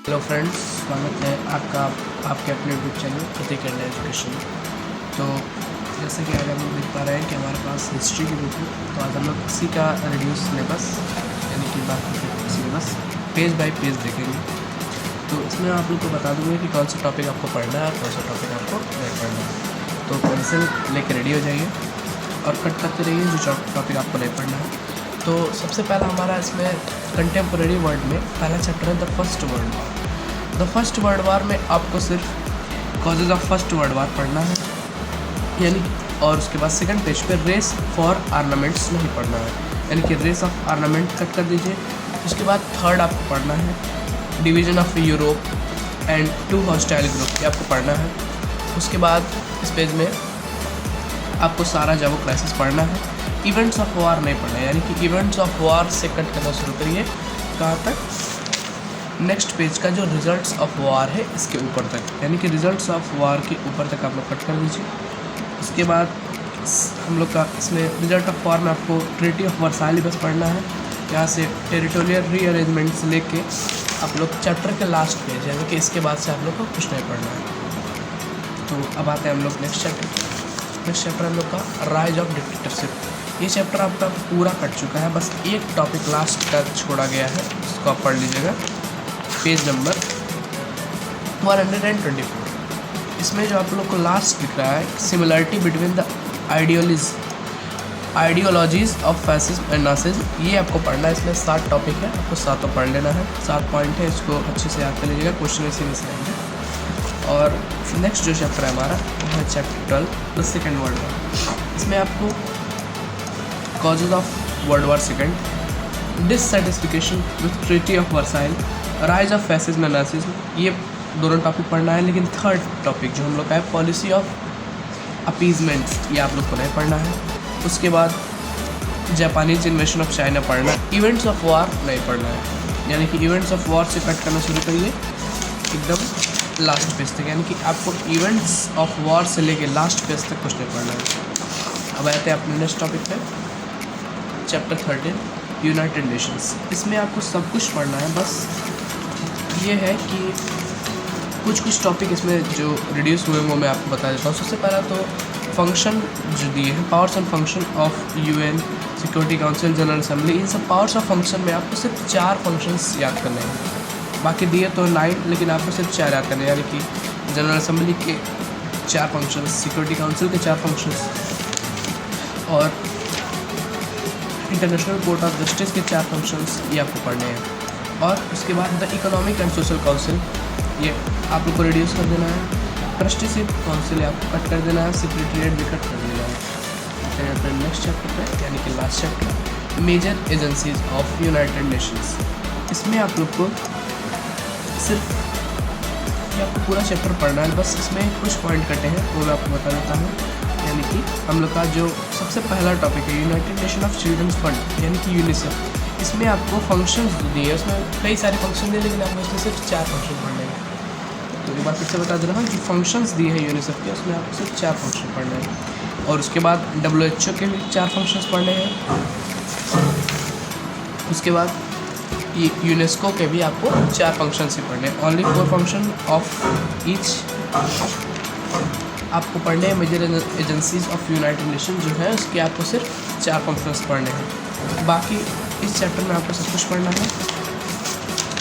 Hello friends, स्वागत है आपका आपके अपने यूट्यूब चैनल प्रतीक इंडिया एजुकेशन। तो जैसे कि आज हम लोग देख पा रहे हैं कि हमारे पास हिस्ट्री की बुक है। तो आज हम लोग इसी का रिड्यूस सिलेबस यानी कि बाकी सिलेबस पेज बाय पेज देखेंगे। तो इसमें आप लोग को बता दूँगा कि कौन सा टॉपिक आपको पढ़ना है और कौन सा टॉपिक आपको नहीं पढ़ना है। तो पेंसिल लेके रेडी हो जाइए और कट करते रहिए जो टॉपिक आपको नहीं पढ़ना है। तो सबसे पहला हमारा इसमें कंटेम्प्रेरी वर्ल्ड में पहला चैप्टर है the first world war. The first world war में आपको सिर्फ causes of first world war पढ़ना है यानी, और उसके बाद सेकंड पेज पे रेस फॉर आर्नामेंट्स नहीं पढ़ना है यानी कि रेस ऑफ आर्नामेंट कट कर दीजिए। उसके बाद थर्ड आपको पढ़ना है division of Europe and two hostile group, ये आपको पढ़ना है। उसके बाद इस पेज में आपको सारा जावो क्राइसिस पढ़ना है। इवेंट्स ऑफ वार नहीं पढ़ना है यानी कि इवेंट्स ऑफ वार से कट करना शुरू करिए कहाँ तक, नेक्स्ट पेज का जो रिजल्ट्स ऑफ वार है इसके ऊपर तक, यानी कि रिजल्ट्स ऑफ वार के ऊपर तक आप लोग कट कर दीजिए। उसके बाद हम लोग का इसमें रिजल्ट ऑफ वार में आपको ट्रीटी ऑफ वर्साइली बस पढ़ना है। यहाँ से टेरिटोरियल रीअरेंजमेंट से लेके आप लोग चैप्टर के लास्ट पेज यानी कि इसके बाद से आप लोग को कुछ नहीं पढ़ना है। तो अब आते हैं हम लोग नेक्स्ट चैप्टर हम लोग का राइज ऑफ डिक्टेटरशिप। ये चैप्टर आपका पूरा कट चुका है, बस एक टॉपिक लास्ट का छोड़ा गया है, उसको आप पढ़ लीजिएगा। Page number 124। इसमें जो आप लोग को लास्ट दिख रहा है similarity between the ideologies of fascism and Nazism, ये आपको पढ़ना है। इसमें 7 टॉपिक है, आपको 7 पढ़ लेना है। 7 पॉइंट है, इसको अच्छे से याद कर लीजिएगा, क्वेश्चन इसी में से आएंगे। और नेक्स्ट जो चैप्टर है हमारा वो है chapter 12 the second world war. इसमें आपको causes of world war second, dissatisfaction with treaty of Versailles, rise of fascism and Nazism, ये दोनों टॉपिक पढ़ना है। लेकिन थर्ड टॉपिक जो हम लोग का है पॉलिसी ऑफ अपीजमेंट, ये आप लोग को नहीं पढ़ना है। उसके बाद जापानीज इन्वेशन ऑफ चाइना पढ़ना है। इवेंट्स ऑफ वार नहीं पढ़ना है यानी कि इवेंट्स ऑफ वार से कट करना शुरू करिए एकदम लास्ट पेज तक, यानी कि आपको इवेंट्स ऑफ वार से लेके लास्ट पेज तक कुछ नहीं पढ़ना है। अब आते हैं अपने नेक्स्ट टॉपिक पे, चैप्टर 13 यूनाइटेड नेशंस। इसमें आपको सब कुछ पढ़ना है, बस ये है कि कुछ टॉपिक इसमें जो रिड्यूस हुए वो मैं आपको बता देता हूँ। सबसे पहला तो फंक्शन जो दिए हैं, powers and function of UN, security council, general assembly, इन सब पावर्स ऑफ फंक्शन में आपको सिर्फ 4 फंक्शंस याद करने हैं। बाकी दिए तो 9, लेकिन आपको सिर्फ 4 याद करने हैं, यानी कि जनरल असेंबली के 4 फंक्शंस, सिक्योरिटी काउंसिल के 4 फंक्शंस और इंटरनेशनल कोर्ट ऑफ जस्टिस के 4 फंक्शंस, ये आपको पढ़ने हैं। और उसके बाद the economic and social council, ये आप लोग को रिड्यूस कर देना है। ट्रस्टीशिप काउंसिल आपको कट कर देना है, सेक्रेटरीट भी कट कर देना है। फिर नेक्स्ट चैप्टर पे यानी कि last chapter major agencies of United Nations. इसमें आप लोग को सिर्फ ये आपको पूरा चैप्टर पढ़ना है, बस इसमें कुछ पॉइंट कटे हैं वो मैं आपको बता देता हूँ। यानी कि हम लोग का जो सबसे पहला टॉपिक है United Nation of childrens fund यानी कि यूनिसेफ। इसमें आपको फंक्शंस दिए हैं, उसमें कई सारे फंक्शन दिए, लेकिन आपको इसमें सिर्फ 4 फंक्शन पढ़ने हैं। तो एक बार फिर से बता दे रहा हूँ, जो फंक्शंस दिए हैं यूनिसेफ के उसमें आपको सिर्फ 4 फंक्शन पढ़ने हैं। और उसके बाद WHO के भी 4 फंक्शंस पढ़ने हैं। उसके बाद ये यूनेस्को के भी आपको 4 फंक्शंस ही पढ़ने हैं। ओनली 4 फंक्शन ऑफ ईच आपको पढ़ने हैं। Major agencies of United Nation जो है उसके आपको सिर्फ 4 फंक्शंस पढ़ने हैं। बाकी इस चैप्टर में आपको सब कुछ पढ़ना है।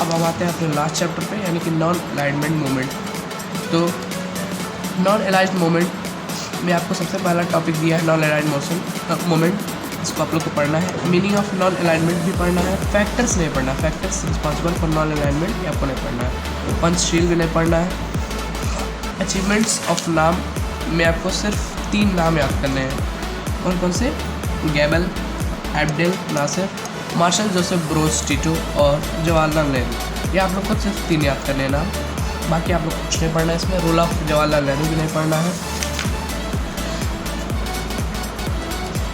अब हम आते हैं अपने लास्ट चैप्टर पे यानी कि नॉन अलाइनमेंट मूवमेंट। तो नॉन अलाइन्ड मूवमेंट में आपको सबसे पहला टॉपिक दिया है नॉन अलाइन्ड मूवमेंट, इसको आप लोग को पढ़ना है। मीनिंग ऑफ नॉन अलाइनमेंट भी पढ़ना है। फैक्टर्स नहीं पढ़ना, factors responsible for non alignment ये आपको नहीं पढ़ना है। पंचशील भी नहीं पढ़ना है। अचीवमेंट्स ऑफ नाम में आपको सिर्फ 3 नाम याद करने हैं। कौन कौन से? Gamal, Abdel Nasser, Marshal Joseph Broz Tito और जवाहरलाल नेहरू, ये आप लोग को सिर्फ 3 याद करने हैं नाम। बाकी आप लोग कुछ नहीं पढ़ना है इसमें। रोल ऑफ जवाहरलाल नेहरू भी नहीं पढ़ना है।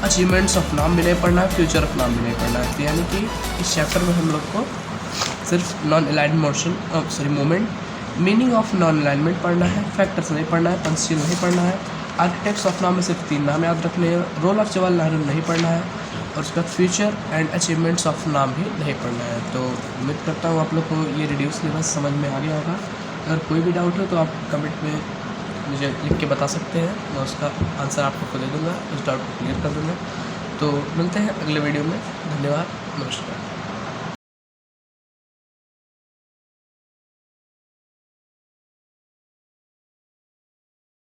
अचीवमेंट्स ऑफ नाम भी नहीं पढ़ना है, फ्यूचर ऑफ नाम भी नहीं पढ़ना है। यानी कि इस चैप्टर में हम लोग को सिर्फ non aligned movement, meaning of non alignment पढ़ना है, फैक्टर्स नहीं पढ़ना है, पंचशील नहीं पढ़ना है, आर्किटेक्ट्स ऑफ नाम में सिर्फ 3 नाम याद रखने हैं, रोल ऑफ जवाहरलाल नेहरू नहीं पढ़ना है, और उसके बाद फ्यूचर एंड अचीवमेंट्स ऑफ नाम भी नहीं पढ़ना है। तो उम्मीद करता हूँ आप लोग को ये रिड्यूस सिलेबस समझ में आ गया होगा। अगर कोई भी डाउट हो तो आप कमेंट में मुझे लिख के बता सकते हैं, मैं उसका आंसर आप लोग को दे दूँगा, उस डाउट को क्लियर कर दूँगा। तो मिलते हैं अगले वीडियो में। धन्यवाद, नमस्कार।